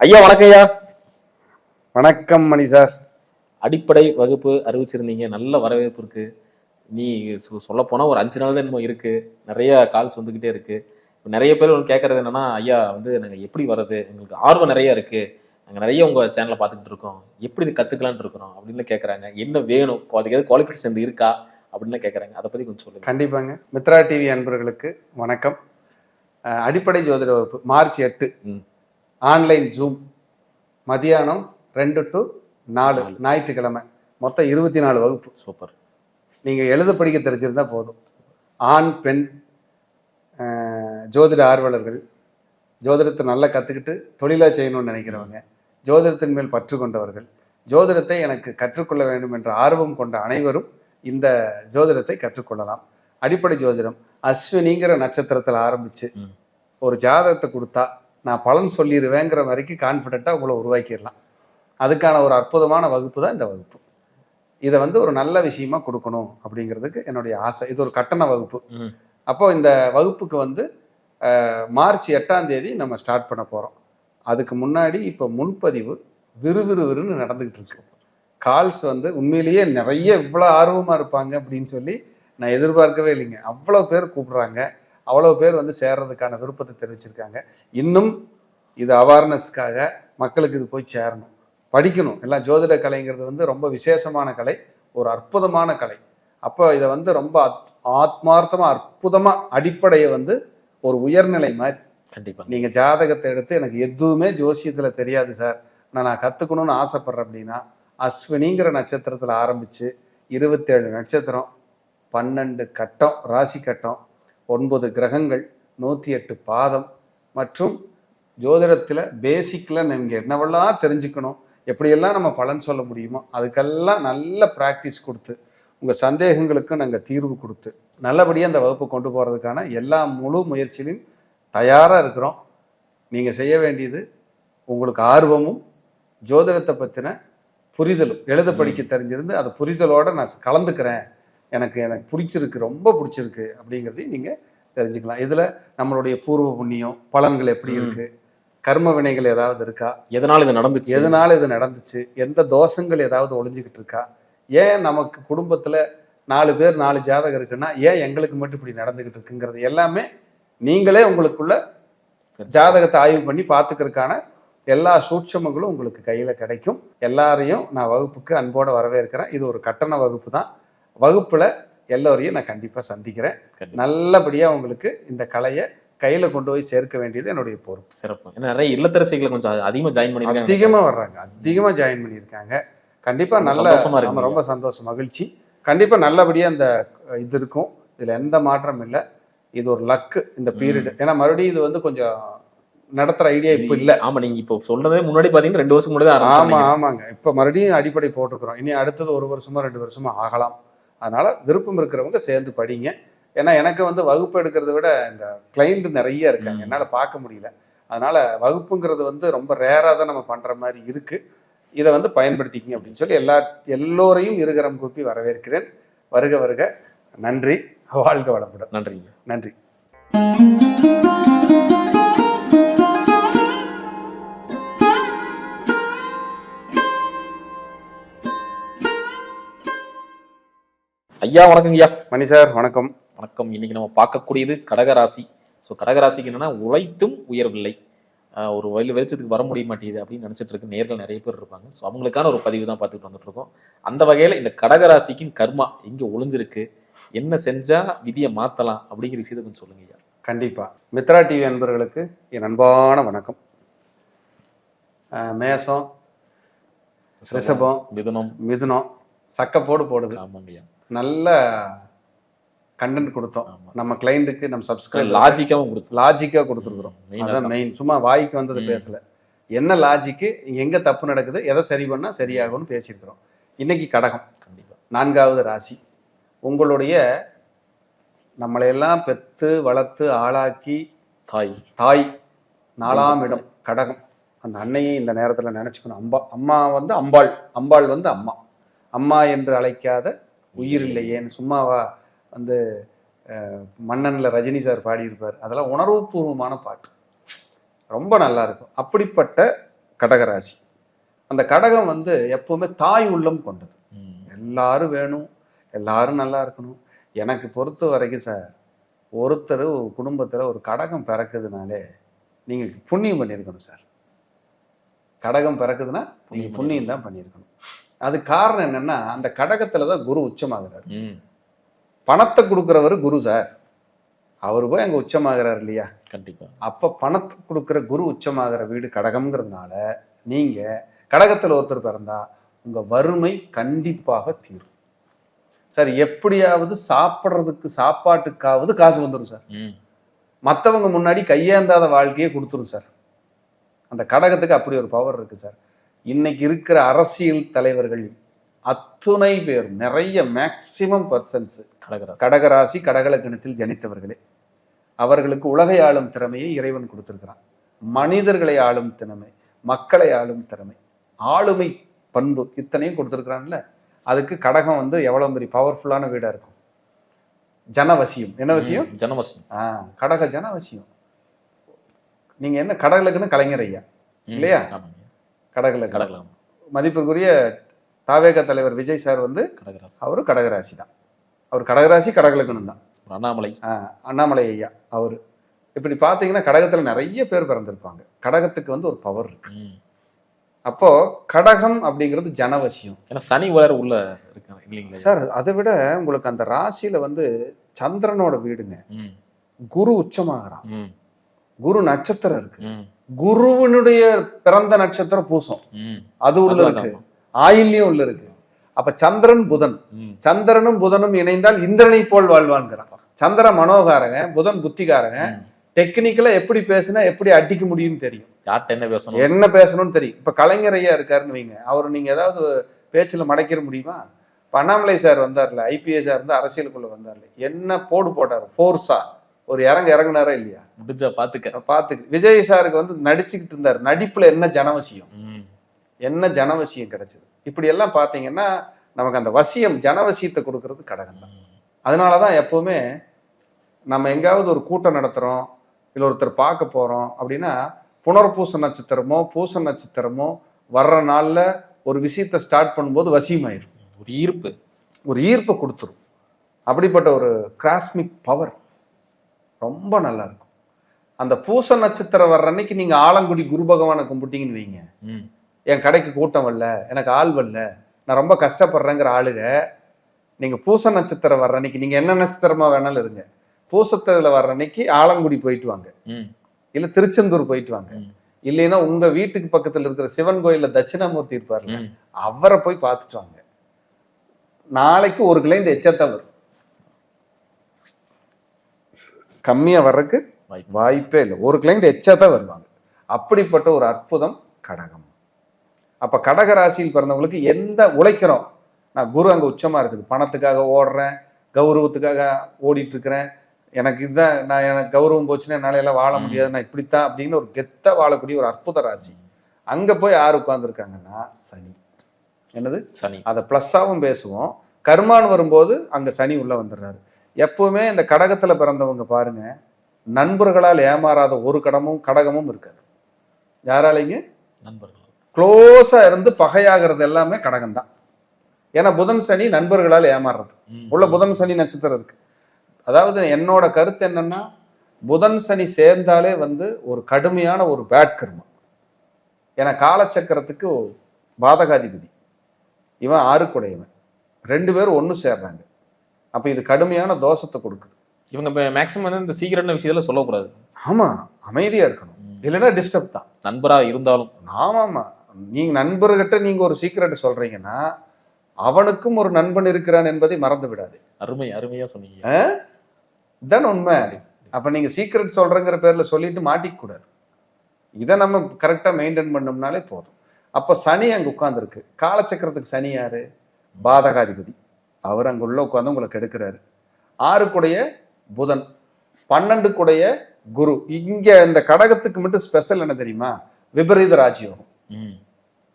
ஐயா வணக்கம் ஐயா. வணக்கம் மணி சார். அடிப்படை வகுப்பு அறிவிச்சிருந்தீங்க, நல்ல வரவேற்பு இருக்கு. நீ சொல்ல போனா ஒரு 5 நாள் தான் இன்னும் இருக்கு. நிறைய கால்ஸ் வந்துகிட்டே இருக்கு. நிறைய பேர் கேட்கறது என்னன்னா, ஐயா வந்து நாங்க எப்படி வர்றது, எங்களுக்கு ஆர்வம் நிறைய இருக்கு, நாங்க நிறைய உங்க சேனலை பார்த்துக்கிட்டு இருக்கோம், எப்படி இது கத்துக்கலான்னு இருக்கிறோம் அப்படின்னு கேட்கறாங்க. என்ன வேணும், அதுக்கு எதாவது குவாலிஃபிகேஷன் இருக்கா அப்படின்னு கேட்கறாங்க. அதை பத்தி கொஞ்சம் சொல்லுங்க. கண்டிப்பாங்க. மித்ரா டிவி அன்பர்களுக்கு வணக்கம். அடிப்படை ஜோதிட வகுப்பு மார்ச் 8 ஆன்லைன் ஜூம் மதியானம் 2 to 4 ஞாயிற்றுக்கிழமை, மொத்தம் 24 வகுப்பு. சூப்பர். நீங்கள் எழுத படிக்க தெரிஞ்சிருந்தா போதும். ஆண் பெண் ஜோதிட ஆர்வலர்கள், ஜோதிடத்தை நல்லா கற்றுக்கிட்டு தொழிலாக செய்யணும்னு நினைக்கிறவங்க, ஜோதிடத்தின் மேல் பற்று கொண்டவர்கள், ஜோதிடத்தை எனக்கு கற்றுக்கொள்ள வேண்டும் என்ற ஆர்வம் கொண்ட அனைவரும் இந்த ஜோதிடத்தை கற்றுக்கொள்ளலாம். அடிப்படை ஜோதிடம் அஸ்வினிங்கிற நட்சத்திரத்தில் ஆரம்பித்து ஒரு ஜாதகத்தை கொடுத்தா நான் பலன் சொல்லிடுவேங்கிற வரைக்கும் கான்ஃபிடென்ட்டாக உங்களை உருவாக்கிடலாம். அதுக்கான ஒரு அற்புதமான வகுப்பு தான் இந்த வகுப்பு. இதை வந்து ஒரு நல்ல விஷயமா கொடுக்கணும் அப்படிங்கிறதுக்கு என்னுடைய ஆசை. இது ஒரு கட்டண வகுப்பு. அப்போ இந்த வகுப்புக்கு வந்து மார்ச் 8ஆம் தேதி நம்ம ஸ்டார்ட் பண்ண போகிறோம். அதுக்கு முன்னாடி இப்போ முன்பதிவு விறுவிறுன்னு நடந்துகிட்டு இருக்கு. கால்ஸ் வந்து உண்மையிலேயே நிறைய இவ்வளோ ஆர்வமாக இருப்பாங்க அப்படின்னு சொல்லி நான் எதிர்பார்க்கவே இல்லைங்க. அவ்வளோ பேர் கூப்பிட்றாங்க, அவ்வளோ பேர் வந்து சேர்றதுக்கான விருப்பத்தை தெரிவிச்சிருக்காங்க. இன்னும் இது அவேர்னஸ்க்காக மக்களுக்கு இது போய் சேரணும், படிக்கணும். எல்லாம் ஜோதிட கலைங்கிறது வந்து ரொம்ப விசேஷமான கலை, ஒரு அற்புதமான கலை. அப்போ இதை வந்து ரொம்ப ஆத்மார்த்தமாக அற்புதமாக அடிப்படையை வந்து ஒரு உயர்நிலை மாதிரி. கண்டிப்பாக நீங்கள் ஜாதகத்தை எடுத்து எனக்கு எதுவுமே ஜோசியத்தில் தெரியாது சார், நான் கற்றுக்கணும்னு ஆசைப்பட்றேன் அப்படின்னா அஸ்வினிங்கிற நட்சத்திரத்தில் ஆரம்பித்து 27 நட்சத்திரம், 12 கட்டம், ராசி கட்டம், 9 கிரகங்கள், 108 பாதம் மற்றும் ஜோதிடத்தில் பேசிக்கில் நீங்கள் என்னவெல்லாம் தெரிஞ்சுக்கணும், எப்படியெல்லாம் நம்ம பலன் சொல்ல முடியுமோ அதுக்கெல்லாம் நல்ல ப்ராக்டிஸ் கொடுத்து உங்கள் சந்தேகங்களுக்கும் நாங்கள் தீர்வு கொடுத்து நல்லபடியாக அந்த வகுப்பு கொண்டு போகிறதுக்கான எல்லா முழு முயற்சியிலும் தயாராக இருக்கிறோம். நீங்கள் செய்ய வேண்டியது உங்களுக்கு ஆர்வமும் ஜோதிடத்தை பற்றின புரிதலும், எழுத படிக்க தெரிஞ்சிருந்து அது புரிதலோடு நான் கலந்துக்கிறேன், எனக்கு பிடிச்சிருக்கு, ரொம்ப பிடிச்சிருக்கு அப்படிங்கிறதையும் நீங்கள் தெரிஞ்சுக்கலாம். இதில் நம்மளுடைய பூர்வ புண்ணியம், பலன்கள் எப்படி இருக்குது, கர்ம வினைகள் ஏதாவது இருக்கா, எதனால் இது நடந்துச்சு, எந்த தோஷங்கள் ஏதாவது ஒளிஞ்சிக்கிட்டு இருக்கா, ஏன் நமக்கு குடும்பத்தில் 4 பேர் 4 ஜாதகம் இருக்குன்னா ஏன் எங்களுக்கு மட்டும் இப்படி நடந்துக்கிட்டு இருக்குங்கிறது எல்லாமே நீங்களே உங்களுக்குள்ள ஜாதகத்தை ஆய்வு பண்ணி பார்த்துக்கிறதுக்கான எல்லா சூட்சமங்களும் உங்களுக்கு கையில் கிடைக்கும். எல்லாரையும் நான் வகுப்புக்கு அன்போடு வரவேற்கிறேன். இது ஒரு கட்டண வகுப்பு தான். வகுப்பில் எல்லோரையும் நான் கண்டிப்பாக சந்திக்கிறேன். நல்லபடியாக உங்களுக்கு இந்த கலையை கையில் கொண்டு போய் சேர்க்க வேண்டியது என்னுடைய பொறுப்பு. சிறப்பு. நிறைய இல்லத்தரசிகளை கொஞ்சம் அதிகமாக ஜாயின் பண்ணி அதிகமாக வர்றாங்க, அதிகமாக ஜாயின் பண்ணியிருக்காங்க. கண்டிப்பாக நல்ல நம்ம ரொம்ப சந்தோஷம், மகிழ்ச்சி. கண்டிப்பாக நல்லபடியாக இந்த இது இருக்கும், இதில் எந்த மாற்றம் இல்லை. இது ஒரு லக்கு இந்த பீரியடு. ஏன்னா மறுபடியும் இது வந்து கொஞ்சம் நடத்துகிற ஐடியா இப்போ இல்லை. ஆமாம், நீங்கள் இப்போ சொன்னதே முன்னாடி பார்த்தீங்கன்னா 2 வருஷம் முன்னாடி தான். ஆமாங்க. இப்போ மறுபடியும் அடிப்படை போட்டுக்கிறோம். இனி அடுத்தது 1 வருஷமோ 2 வருஷமோ ஆகலாம். அதனால் விருப்பம் இருக்கிறவங்க சேர்ந்து படிங்க. ஏன்னா எனக்கு வந்து வகுப்பு எடுக்கிறத விட இந்த கிளைண்ட் நிறைய இருக்காங்க, என்னால் பார்க்க முடியல. அதனால் வகுப்புங்கிறது வந்து ரொம்ப ரேராக தான் நம்ம பண்ணுற மாதிரி இருக்குது. இதை வந்து பயன்படுத்திக்கிங்க அப்படின்னு சொல்லி எல்லோரையும் இருகரம் கூப்பி வரவேற்கிறேன். வருக வருக. நன்றி. வாழ்க வளமுடன். நன்றிங்க. நன்றி. ஐயா வணக்கம். ஐயா மணி சார் வணக்கம். வணக்கம். இன்னைக்கு நம்ம பார்க்கக்கூடியது கடகராசி. ஸோ கடகராசிக்கு என்னன்னா உழைத்தும் உயர்வில்லை, ஒரு வெளிச்சத்துக்கு வர முடிய மாட்டேங்குது அப்படின்னு நினைச்சிட்டு இருக்கு நேர்கள் நிறைய பேர் இருப்பாங்க. ஸோ அவங்களுக்கான ஒரு பதிவு தான் பார்த்துட்டு வந்துட்டு இருக்கோம். அந்த வகையில் இந்த கடகராசிக்கு கர்மா எங்கே ஒளிஞ்சிருக்கு, என்ன செஞ்சா விதியை மாற்றலாம் அப்படிங்கிற விஷயத்தை கொஞ்சம் சொல்லுங்க ஐயா. கண்டிப்பாக. மித்ரா டிவி அன்பர்களுக்கு என் அன்பான வணக்கம். மேசம், ரிஷபம், மிதுனம் சக்கப்போடு போடுது. ஆமாங்கய்யா. நல்ல கண்டென்ட் கொடுத்தோம் நம்ம கிளைண்ட்டுக்கு, நம்ம சப்ஸ்கிரைப் லாஜிக்காக கொடுத்துருக்குறோம். அதான் மெயின். சும்மா வாய்க்கு வந்தது பேசலை. என்ன லாஜிக்கு, எங்கே தப்பு நடக்குது, எதை சரி பண்ணால் சரியாகும்னு பேசியிருக்கிறோம். இன்னைக்கு கடகம், கண்டிப்பாக 4வது ராசி. உங்களுடைய நம்மளையெல்லாம் பெற்று வளர்த்து ஆளாக்கி தாய் 4ஆம் இடம் கடகம். அந்த அன்னையை இந்த நேரத்தில் நினச்சிக்கணும். அம்மா வந்து அம்பாள் வந்து அம்மா என்று அழைக்காத உயிர் இல்லையேன்னு சும்மாவா வந்து மன்னனில் ரஜினி சார் பாடியிருப்பார். அதெல்லாம் உணர்வுபூர்வமான பாட்டு, ரொம்ப நல்லா இருக்கும். அப்படிப்பட்ட கடகராசி. அந்த கடகம் வந்து எப்பவுமே தாய் உள்ளம் கொண்டது. எல்லாரும் வேணும், எல்லாரும் நல்லா இருக்கணும். எனக்கு பொறுத்த வரைக்கும் சார், ஒருத்தர் ஒரு குடும்பத்தில் ஒரு கடகம் பிறக்குதுனாலே நீங்கள் புண்ணியம் பண்ணியிருக்கணும் சார். கடகம் பிறக்குதுன்னா நீங்கள் புண்ணியம் தான் பண்ணியிருக்கணும். அது காரணம் என்னன்னா, அந்த கடகத்தில் தான் குரு உச்சமாகிறார். பணத்தை கொடுக்குறவர் குரு சார், அவர் போய் அங்கே உச்சமாகிறார் இல்லையா? கண்டிப்பா. அப்போ பணத்தை கொடுக்குற குரு உச்சமாகிற வீடு கடகம்ங்கிறதுனால நீங்கள் கடகத்தில் ஒருத்தர் பிறந்தா உங்கள் வறுமை கண்டிப்பாக தீரும் சார். எப்படியாவது சாப்பிட்றதுக்கு சாப்பாட்டுக்காவது காசு வந்துடும் சார். மற்றவங்க முன்னாடி கையேந்தாத வாழ்க்கையே கொடுத்துரும் சார். அந்த கடகத்துக்கு அப்படி ஒரு பவர் இருக்கு சார். இன்னைக்கு இருக்கிற அரசியல் தலைவர்கள் அத்துணை பேர், நிறைய மேக்சிமம் பர்சன்ஸ் கடகராசி கடகலக்கணத்தில் ஜனித்தவர்களே. அவர்களுக்கு உலகை ஆளும் திறமையை இறைவன் கொடுத்திருக்கிறான். மனிதர்களை ஆளும் திறமை, மக்களை ஆளும் திறமை, ஆளுமை பண்பு இத்தனையும் கொடுத்துருக்குறான்ல. அதுக்கு கடகம் வந்து எவ்வளவு பெரிய பவர்ஃபுல்லான வீடா இருக்கும். ஜனவசியம். என்ன வசியம்? ஜனவசியம். கடக ஜனவசியம். நீங்க என்ன கடகலக்குன்னு கலைஞர் ஐயா இல்லையா? கடகலக்கு மதிப்பிற்குரிய தாவேக தலைவர் விஜய் சார் வந்து அவரு கடகராசி தான். அவர் கடகராசி கடகலக்கணம் தான். அண்ணாமலை ஐயா அவரு. இப்படி பார்த்தீங்கன்னா கடகத்துல நிறைய பேர் பிறந்திருப்பாங்க. கடகத்துக்கு வந்து ஒரு பவர் இருக்கு. அப்போ கடகம் அப்படிங்கிறது ஜனவசியம். ஏன்னா சனி வேற உள்ள இருக்கு இல்லைங்களா சார்? அதை விட உங்களுக்கு அந்த ராசியில வந்து சந்திரனோட வீடுங்க. குரு உச்சமாகறான். குரு நட்சத்திரம் இருக்கு. குருவனுடைய பிறந்த நட்சத்திரம் பூசம், அது உள்ள இருக்கு. ஆயில்யம் உள்ள இருக்கு. அப்ப சந்திரன் புதன், சந்திரனும் புதனும் இணைந்தால் இந்திரனை போல் வாழ்வான்ங்கிறான். சந்திரன் மனோகாரங்க, புதன் புத்திகாரங்க. டெக்னிக்கலா எப்படி பேசினா எப்படி அடிக்க முடியும்னு தெரியும். என்ன பேசணும்னு தெரியும். இப்ப கலைஞர் ஐயா இருக்காருன்னு வைங்க, அவர் நீங்க ஏதாவது பேச்சுல மடக்கிற முடியுமா? இப்ப அண்ணாமலை சார் வந்தார்ல, ஐபிஎஸ் இருந்து அரசியலுக்குள்ள வந்தார்ல, என்ன போடு போட்டாரு ஃபோர்ஸா. ஒரு இறங்குனாரா இல்லையா? முடிஞ்சா பாத்துக்கு. விஜய் சாருக்கு வந்து நடிச்சுக்கிட்டு இருந்தாரு. நடிப்புல என்ன ஜனவசியம், என்ன ஜனவசியம் கிடைச்சது. இப்படி எல்லாம் பாத்தீங்கன்னா நமக்கு அந்த வசியம், ஜனவசியத்தை கொடுக்கறது கடகம் தான். அதனாலதான் எப்பவுமே நம்ம எங்காவது ஒரு கூட்டம் நடத்துறோம், இல்லை ஒருத்தர் பார்க்க போறோம் அப்படின்னா, புனர்பூச நட்சத்திரமோ பூச நட்சத்திரமோ வர்ற நாள்ல ஒரு விஷயத்தை ஸ்டார்ட் பண்ணும்போது வசியமாயிரும். ஒரு ஈர்ப்பை கொடுத்துரும். அப்படிப்பட்ட ஒரு கிராஸ்மிக் பவர் ரொம்ப நல்லா இருக்கும். அந்த பூச நட்சத்திரம் வர்ற அன்னைக்கு நீங்க ஆலங்குடி குரு பகவானை கும்பிட்டீங்கன்னு வைங்க, என் கடைக்கு கூட்டம் வரல, எனக்கு ஆள் வரல, நான் ரொம்ப கஷ்டப்படுறேங்கிற ஆளுக, நீங்க பூச நட்சத்திரம் வர்ற அன்னைக்கு, நீங்க என்ன நட்சத்திரமா வேணாலும் இருங்க, பூசத்துல வர்ற அன்னைக்கு ஆலங்குடி போயிட்டு வாங்க, இல்ல திருச்செந்தூர் போயிட்டு வாங்க, இல்லைன்னா உங்க வீட்டுக்கு பக்கத்துல இருக்கிற சிவன் கோயில்ல தட்சிணாமூர்த்தி இருப்பாருல, அவரை போய் பார்த்துட்டு வாங்க. நாளைக்கு ஒரு கிளைண்ட் எச்சத்தை வரும். கம்மியா வர்றதுக்கு வாய்ப்பே இல்லை. ஒரு கிளைண்ட் எச்சத்தான் வருவாங்க. அப்படிப்பட்ட ஒரு அற்புதம் கடகம். அப்ப கடக ராசியில் பிறந்தவங்களுக்கு எந்த உழைக்கிறோம், நான் குரு அங்க உச்சமா இருக்குது, பணத்துக்காக ஓடுறேன், கௌரவத்துக்காக ஓடிட்டு இருக்கிறேன், எனக்கு இதுதான், நான் எனக்கு கௌரவம் போச்சுன்னா என்னால எல்லாம் வாழ முடியாது, நான் இப்படித்தான் அப்படின்னு ஒரு கெத்த வாழக்கூடிய ஒரு அற்புத ராசி. அங்க போய் யார் உட்கார்ந்துருக்காங்கன்னா சனி. என்னது? சனி. அதை பிளஸ்ஸாவும் பேசுவோம். கர்மான்னு வரும்போது அங்க சனி உள்ள வந்துடுறாரு. எப்பவுமே இந்த கடகத்துல பிறந்தவங்க பாருங்க, நண்பர்களால் ஏமாறாத ஒரு கடகமும் இருக்காது. யாராலைங்க? நண்பர்கள் க்ளோஸா இருந்து பகையாகிறது எல்லாமே கடகம் தான். ஏன்னா புதன் சனி நண்பர்களால் ஏமாறுறது உள்ள புதன் சனி நட்சத்திரம் இருக்கு. அதாவது என்னோட கருத்து என்னன்னா, புதன் சனி சேர்ந்தாலே வந்து ஒரு கடுமையான ஒரு பேட் கர்மம். ஏன்னா காலச்சக்கரத்துக்கு பாதகாதிபதி இவன், ஆறுக்குடையவன், ரெண்டு பேரும் ஒன்று சேர்றாங்க. அப்ப இது கடுமையான தோஷத்தை கொடுக்குது. இவங்க மேக்சிமம் வந்து இந்த சீக்கிரமான விஷயத்துல சொல்லக்கூடாது. ஆமா, அமைதியா இருக்கணும், இல்லைன்னா டிஸ்டர்ப் தான். நண்பரா இருந்தாலும். ஆமாமா, நீங்க நண்பர்கிட்ட நீங்க ஒரு சீக்கிரட் சொல்றீங்கன்னா அவனுக்கும் ஒரு நண்பன் இருக்கிறான் என்பதை மறந்து விடாது. அருமையா சொன்னீங்க. இதுதான் உண்மை. அப்ப நீங்க சீக்கிரட் சொல்றங்கிற பேர்ல சொல்லிட்டு மாட்டிக்க கூடாது. இதை நம்ம கரெக்டா மெயின்டைன் பண்ணோம்னாலே போதும். அப்ப சனி அங்க உட்கார்ந்துருக்கு. காலச்சக்கரத்துக்கு சனி யாரு? பாதகாதிபதி. அவர் அங்க உள்ள உட்கார்ந்து உங்களை கெடுக்கிறாரு. 6 புதன், 12 குரு. இங்க இந்த கடகத்துக்கு மட்டும் ஸ்பெஷல் என்ன தெரியுமா? விபரீத ராஜயோகம்.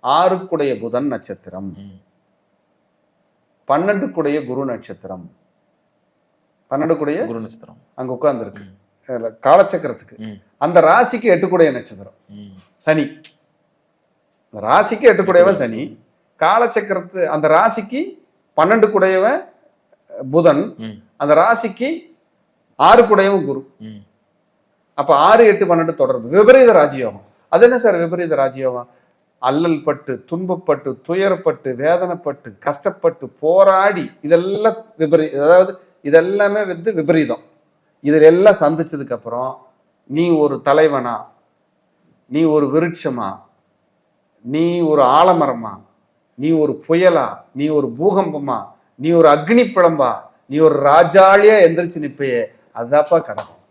6 புதன் நட்சத்திரம், 12 குரு நட்சத்திரம், 12 குரு நட்சத்திரம் அங்க உட்கார்ந்து இருக்கு காலச்சக்கரத்துக்கு. அந்த ராசிக்கு 8 நட்சத்திரம் சனி. அந்த ராசிக்கு 8 கூடையவன் சனி, காலச்சக்கரத்து அந்த ராசிக்கு 12 கூடையவன் புதன், அந்த ராசிக்கு 6 கூடையவன் குரு. அப்ப 6, 8, 12 தொடர்பு விபரீத ராஜயோகம். அது என்ன சார் விபரீத ராஜயோகம்? அல்லல் பட்டு, துன்பப்பட்டு, துயரப்பட்டு, வேதனைப்பட்டு, கஷ்டப்பட்டு, போராடி, இதெல்லாம் அதாவது இதெல்லாமே வந்து விபரீதம். இதுல எல்லாம் சந்திச்சதுக்கு அப்புறம் நீ ஒரு தலைவனா, நீ ஒரு விருட்சமா, நீ ஒரு ஆலமரமா, நீ ஒரு புயலா, நீ ஒரு பூகம்பமா, நீ ஒரு அக்னி பிழம்பா, நீ ஒரு ராஜாளியா எந்திரிச்சு நிப்பையே, அதுதாப்பா கடகம்.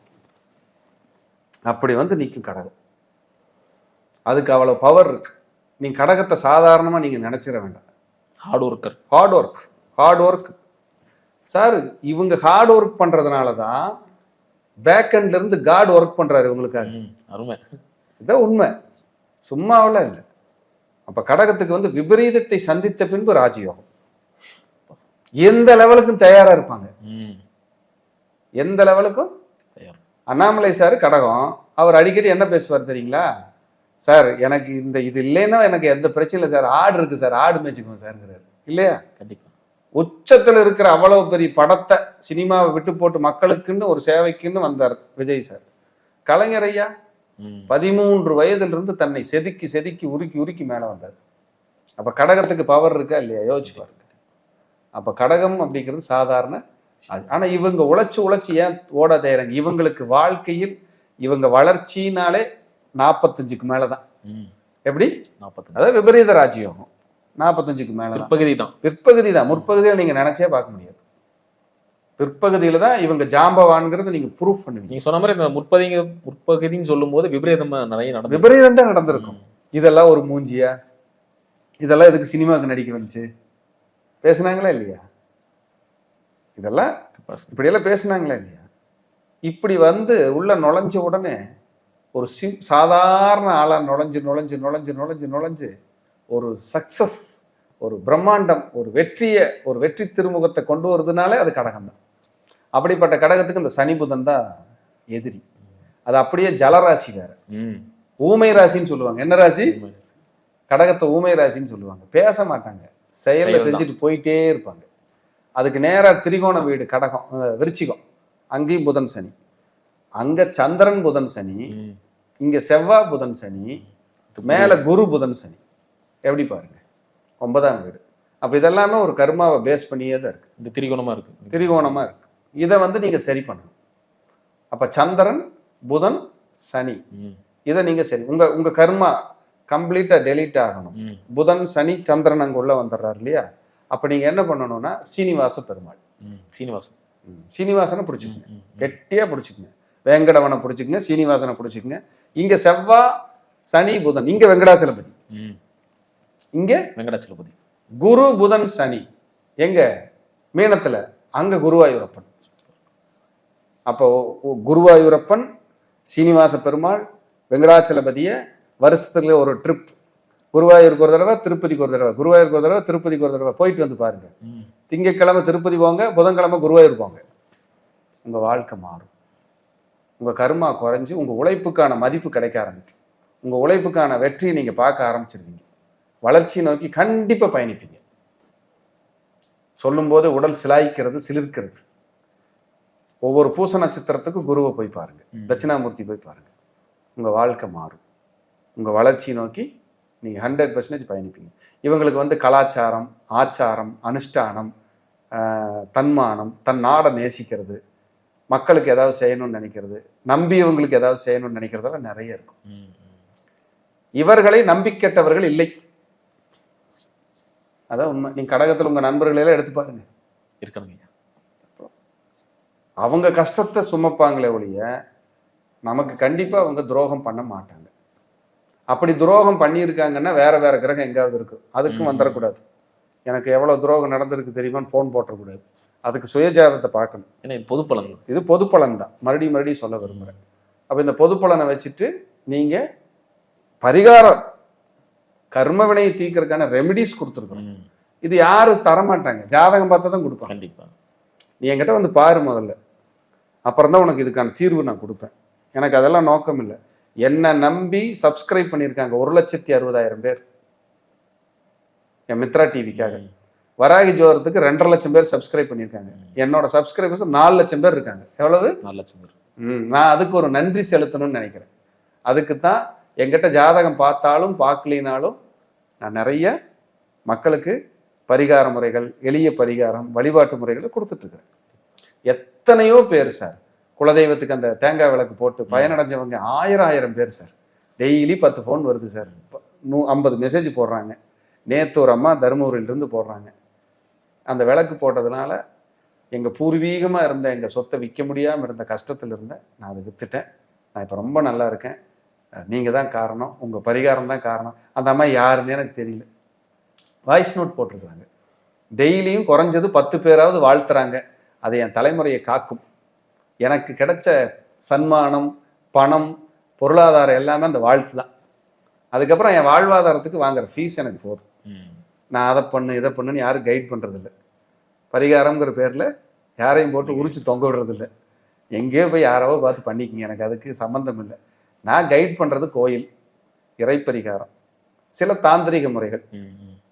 அப்படி வந்து நிற்கும் கடகம். அதுக்கு அவ்வளவு பவர் இருக்கு. நீ கடகத்தை சாதாரணமா நீங்க நினைச்சிட வேண்டாம். Hard work sir. இவங்க ஹார்ட் ஒர்க் பண்றதுனாலதான் பேக் எண்ட்ல இருந்து காட் ஒர்க் பண்றாரு இவங்களுக்காக. இதான் உண்மை, சும்மாவெல்லாம் இல்லை. அப்ப கடகத்துக்கு வந்து விபரீதத்தை சந்தித்த பின்பு ராஜயோகம். எந்த லெவலுக்கும் தயாரா இருப்பாங்க, எந்த லெவலுக்கும். அண்ணாமலை சார் கடகம், அவர் அடிக்கடி என்ன பேசுவார் தெரியுங்களா? சார் எனக்கு இது இல்லைன்னா எனக்கு எந்த பிரச்சனை இல்லை சார், ஆடு இருக்கு சார், ஆடு மேய்ச்சிக்குவோம் சார்ங்கிறாரு. இல்லையா? கண்டிப்பா. உச்சத்துல இருக்கிற அவ்வளவு பெரிய படத்தை சினிமாவை விட்டு போட்டு மக்களுக்குன்னு ஒரு சேவைக்குன்னு வந்தார் விஜய் சார். கலைஞர் ஐயா 13 வயதிலிருந்து தன்னை செதுக்கி செதுக்கி உருக்கி உருக்கி மேல வந்தார். அப்ப கடகத்துக்கு பவர் இருக்கா இல்லையா? யோசிச்சு பாருங்க. அப்ப கடகம் அப்படிங்கிறது சாதாரண. ஆனா இவங்க உழைச்சு ஏன் ஓட தேறாங்க? இவங்களுக்கு வாழ்க்கையில் இவங்க வளர்ச்சினாலே 45க்கு மேலதான். எப்படி? 40. அதாவது விபரீத ராஜயோகம் 45க்கு மேலதான். பிற்பகுதி தான். முற்பகுதியில நீங்க நினைச்சே பார்க்க முடியாது. பிற்பகுதியில தான் இவங்க ஜாம்பவான்ங்கிறது நீங்க ப்ரூஃப் பண்ணுவீங்க. நீங்க சொன்ன மாதிரி இந்த முற்பகுதின்னு சொல்லும் போது விபரீதம் நிறைய நடந்து, விபரீதம் தான் நடந்திருக்கும். இதெல்லாம் ஒரு மூஞ்சியா? இதெல்லாம் எதுக்கு சினிமாவுக்கு நடிக்க வந்துச்சு? பேசுனாங்களா இல்லையா? இதெல்லாம் இப்படியெல்லாம் பேசுனாங்களா இல்லையா? இப்படி வந்து உள்ள நுழைஞ்ச உடனே ஒரு சாதாரண ஆளா நுழைஞ்சு ஒரு சக்சஸ், ஒரு பிரம்மாண்டம், ஒரு வெற்றி திருமுகத்தை கொண்டு வருதுனாலே அது கடகம் தான். அப்படிப்பட்ட கடகத்துக்கு இந்த சனி புதன் தான் எதிரி. அது அப்படியே ஜலராசி வேற, ஊமை ராசின்னு சொல்லுவாங்க. என்ன ராசி? கடகத்தை ஊமை ராசின்னு சொல்லுவாங்க. பேச மாட்டாங்க, செயல்ல செஞ்சுட்டு போயிட்டே இருப்பாங்க. அதுக்கு நேரா திரிகோண வீடு கடகம், விருச்சிகம். அங்கேயும் புதன் சனி, அங்க சந்திரன் புதன் சனி, இங்க செவ்வாய் புதன் சனி, மேல குரு புதன் சனி. எப்படி பாருங்க, 9ஆம் வீடு. அப்ப இதெல்லாமே ஒரு கர்மாவை பேஸ் பண்ணியே தான் இருக்கு. இந்த திரிகோணமா இருக்கு. இதை வந்து நீங்க சரி பண்ணணும். அப்ப சந்திரன் புதன் சனி, இதை நீங்க சரி, உங்க கர்மா கம்ப்ளீட்டா டெலீட் ஆகணும். புதன் சனி சந்திரன் அங்க உள்ள வந்துடுறாரு இல்லையா? அப்ப நீங்க என்ன பண்ணணும்னா சீனிவாச பெருமாள், சீனிவாசனை பிடிச்சிக்கங்க, கெட்டியா பிடிச்சிக்கங்க. வேங்கடவனை பிடிச்சிக்கங்க, சீனிவாசனை பிடிச்சிக்கங்க. இங்க செவ்வாய் சனி புதன், இங்க வெங்கடாச்சலபதி, இங்க வெங்கடாச்சலபதி. குரு புதன் சனி எங்க? மீனத்துல, அங்க குருவாயூரப்பன். அப்போ குருவாயூரப்பன், சீனிவாச பெருமாள், வெங்கடாச்சலபதிய வருஷத்துல ஒரு ட்ரிப், குருவாயூருக்கு ஒரு தடவை, திருப்பதிக்கு ஒரு தடவை, குருவாயூருக்கு ஒரு தடவை, திருப்பதிக்கு ஒரு தடவை போயிட்டு வந்து பாருங்க. திங்கட்கிழமை திருப்பதி போங்க, புதன்கிழமை குருவாயூர் போங்க. உங்க வாழ்க்கை மாறும். உங்க கர்மா குறைஞ்சு உங்க உழைப்புக்கான மதிப்பு கிடைக்க ஆரம்பிக்கும். உங்க உழைப்புக்கான வெற்றியை நீங்க பார்க்க ஆரம்பிச்சிருவீங்க. வளர்ச்சியை நோக்கி கண்டிப்பா பயணிப்பீங்க. சொல்லும் போது உடல் சிலாய்க்கிறது, சிலிர்க்கிறது. ஒவ்வொரு பூச நட்சத்திரத்துக்கும் குருவை போய் பாருங்க, தட்சிணாமூர்த்தி போய் பாருங்க. உங்க வாழ்க்கை மாறும். உங்க வளர்ச்சியை நோக்கி நீங்க 100% பயணிப்பீங்க. இவங்களுக்கு வந்து கலாச்சாரம், ஆச்சாரம், அனுஷ்டானம், தன்மானம், தன் நாடை நேசிக்கிறது, மக்களுக்கு ஏதாவது செய்யணும்னு நினைக்கிறது, நம்பியவங்களுக்கு ஏதாவது செய்யணும்னு நினைக்கிறதெல்லாம் நிறைய இருக்கும். இவர்களை நம்பிக்கெட்டவர்கள் இல்லை. அதான் உண்மை. நீங்க கடகத்தில் உங்க நண்பர்களெல்லாம் எடுத்து பாருங்க, இருக்காங்க. அவங்க கஷ்டத்தை சுமப்பாங்களே ஒழிய நமக்கு கண்டிப்பா அவங்க துரோகம் பண்ண மாட்டாங்க. அப்படி துரோகம் பண்ணியிருக்காங்கன்னா வேற வேற கிரகம் எங்காவது இருக்கு, அதுக்கும் வந்துடக்கூடாது. எனக்கு எவ்வளவு துரோகம் நடந்திருக்கு தெரியுமான்னு போன் போட்டக்கூடாது. அதுக்கு சுயஜாதத்தை பார்க்கணும். ஏன்னா இது பொது பலன், இது பொது பலன் தான். மறுபடியும் சொல்ல விரும்புகிறேன். அப்போ இந்த பொது பலனை வச்சுட்டு நீங்க பரிகாரம், கர்ம வினையை தீர்க்கறதுக்கான ரெமிடிஸ் கொடுத்துருக்கணும். இது யாரும் தரமாட்டாங்க, ஜாதகம் பார்த்தா தான் கொடுப்பாங்க. கண்டிப்பா நீ என்கிட்ட வந்து பாரு முதல்ல, அப்புறம் தான் உனக்கு இதுக்கான தீர்வு நான் கொடுப்பேன். எனக்கு அதெல்லாம் நோக்கம் இல்லை. என்னை நம்பி சப்ஸ்கிரைப் பண்ணியிருக்காங்க 1,60,60,000 பேர். என் மித்ரா டிவிக்காக. வராகி ஜோதிடத்துக்கு 2.5 லட்சம் பேர் சப்ஸ்கிரைப் பண்ணியிருக்காங்க. என்னோட சப்ஸ்கிரைபர்ஸ் 4 லட்சம் பேர் இருக்காங்க. எவ்வளவு? 4 லட்சம் பேர். நான் அதுக்கு ஒரு நன்றி செலுத்தணும்னு நினைக்கிறேன். அதுக்கு தான் என்கிட்ட ஜாதகம் பார்த்தாலும் பார்க்கலினாலும் நான் நிறைய மக்களுக்கு பரிகார முறைகள், எளிய பரிகாரம், வழிபாட்டு முறைகளை கொடுத்துட்டு இருக்கிறேன். எத்தனையோ பேர் சார் குலதெய்வத்துக்கு அந்த தேங்காய் விளக்கு போட்டு பயனடைஞ்சவங்க 1000 பேர் சார். டெய்லி 10 ஃபோன் வருது சார், 50 மெசேஜ் போடுறாங்க. நேற்று ஒரு அம்மா தருமபுரியிலிருந்து போடுறாங்க, அந்த விளக்கு போட்டதுனால எங்கள் பூர்வீகமாக இருந்த எங்கள் சொத்தை விற்க முடியாமல் இருந்த கஷ்டத்தில் இருந்தேன், நான் அதை விற்றுட்டேன், நான் இப்போ ரொம்ப நல்லா இருக்கேன், நீங்கள் தான் காரணம், உங்கள் பரிகாரம் தான் காரணம். அந்த அம்மா யாருன்னு எனக்கு தெரியல, வாய்ஸ் நோட் போட்டிருக்கிறாங்க. டெய்லியும் குறைஞ்சது 10 பேராவது வாழ்த்துறாங்க. அது என் தலைமுறையை காக்கும். எனக்கு கிடைச்ச சன்மானம், பணம், பொருளாதாரம் எல்லாமே அந்த வாழ்த்து தான். அதுக்கப்புறம் என் வாழ்வாதாரத்துக்கு வாங்குற ஃபீஸ் எனக்கு போதும். நான் அதை பண்ணு இதை பண்ணுன்னு யாரும் கைட் பண்ணுறதில்ல. பரிகாரங்கிற பேரில் யாரையும் போட்டு உரிச்சு தொங்க விடுறதில்ல. எங்கேயோ போய் யாராவோ பார்த்து பண்ணிக்கிங்க, எனக்கு அதுக்கு சம்மந்தம் இல்லை. நான் கைட் பண்ணுறது கோயில், இறைப்பரிகாரம், சில தாந்திரிக முறைகள்.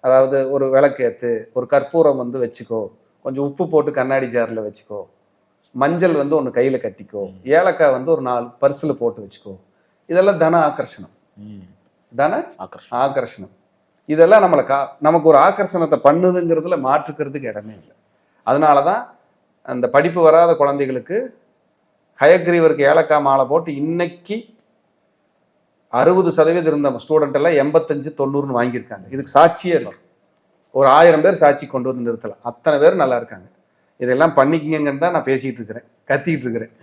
அதாவது ஒரு விளக்கேற்று, ஒரு கற்பூரம் வச்சுக்கோ, கொஞ்சம் உப்பு போட்டு கண்ணாடி ஜாரில் வச்சுக்கோ, மஞ்சள் ஒன்று கையில் கட்டிக்கோ, ஏலக்காய் ஒரு 4 பர்ஸில் போட்டு வச்சுக்கோ. இதெல்லாம் தன ஆகர்ஷணம். தன ஆகர்ஷணம் இதெல்லாம் நமக்கு ஒரு ஆகர்ஷணத்தை பண்ணுதுங்கிறதுல மாற்றுக்கிறதுக்கு இடமே இல்லை. அதனால தான் அந்த படிப்பு வராத குழந்தைகளுக்கு ஹயக்ரீவருக்கு ஏலக்காய் மாலை போட்டு இன்னைக்கு 60% இருந்த ஸ்டூடெண்ட் எல்லாம் 85-90 வாங்கியிருக்காங்க. இதுக்கு சாட்சியே இல்லை. ஒரு 1000 பேர் சாட்சி கொண்டு வந்து நிறுத்தலாம். அத்தனை பேர் நல்லா இருக்காங்க. இதெல்லாம் பண்ணிக்கிங்கன்னு தான் நான் பேசிகிட்டு இருக்கிறேன், கத்திக்கிட்டு இருக்கிறேன்.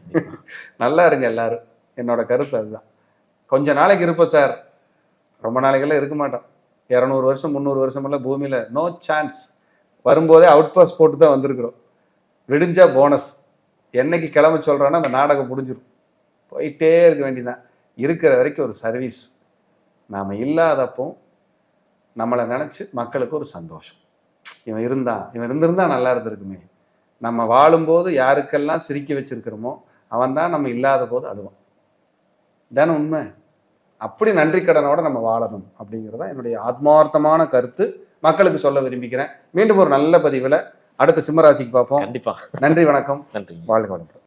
நல்லா இருங்க எல்லாரும். என்னோட கருத்து அதுதான். கொஞ்ச நாளைக்கு இருப்போம் சார், ரொம்ப நாளைக்கெல்லாம் இருக்க மாட்டோம். 200 வருஷம் 300 வருஷமெல்லாம் பூமியில் நோ சான்ஸ். வரும்போதே அவுட் பாஸ் போட்டு தான் வந்திருக்கிறோம். விடிஞ்சா போனஸ். என்னைக்கு கிளம்ப சொல்கிறான்னா அந்த நாடகம் முடிஞ்சிடும். போயிட்டே இருக்க வேண்டியதான். இருக்கிற வரைக்கும் ஒரு சர்வீஸ். நாம் இல்லாதப்போ நம்மளை நினச்சி மக்களுக்கு ஒரு சந்தோஷம். இவன் இருந்திருந்தா நல்லா இருந்திருக்குமே. நம்ம வாழும்போது யாருக்கெல்லாம் சிரிக்க வச்சிருக்கிறோமோ அவன் தான் நம்ம இல்லாத போது அழுவான். தானே உண்மை? அப்படி நன்றி கடனோட நம்ம வாழணும் அப்படிங்கிறதா என்னுடைய ஆத்மார்த்தமான கருத்து. மக்களுக்கு சொல்ல விரும்பிக்கிறேன். மீண்டும் ஒரு நல்ல பதிவில் அடுத்த சிம்மராசிக்கு பார்ப்போம். கண்டிப்பா. நன்றி, வணக்கம். நன்றி. வாழ்க வளமுடன்.